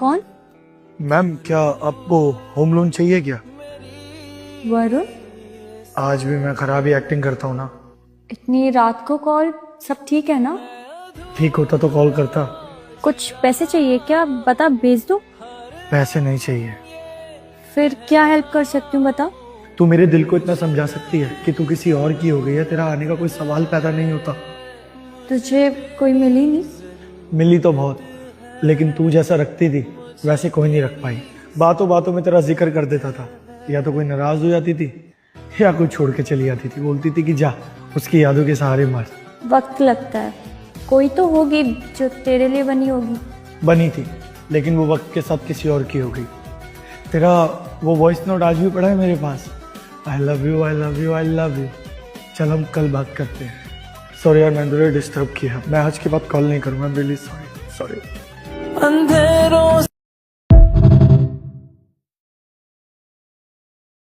कौन? मैम क्या आपको होम लोन चाहिए क्या? वरुण? आज भी मैं खराब ही एक्टिंग करता हूँ ना। इतनी रात को कॉल? सब ठीक है ना? ठीक होता तो कॉल करता। कुछ पैसे चाहिए क्या? बता, भेज दो। पैसे नहीं चाहिए। फिर क्या हेल्प कर सकती हूँ, बता। तू मेरे दिल को इतना समझा सकती है कि तू किसी और की हो गई है, तेरा आने का कोई सवाल पैदा नहीं होता। तुझे कोई मिली नहीं? मिली तो बहुत, लेकिन तू जैसा रखती थी वैसे कोई नहीं रख पाई। बातों बातों में तेरा जिक्र कर देता था, या तो कोई नाराज हो जाती थी या कोई छोड़ के चली जाती थी, बोलती थी कि जा उसकी यादों के सहारे मर। वक्त लगता है, कोई तो होगी जो तेरे लिए बनी होगी। बनी थी, लेकिन वो वक्त के साथ किसी और की हो गई। तेरा वो वॉइस नोट आज भी पड़ा है मेरे पास। I love you, I love you, I love you. चल हम कल बात करते हैं। सॉरी यार, मैंने तुझे डिस्टर्ब किया। मैं आज के बाद कॉल नहीं करूँगा। Really sorry. अंधेरों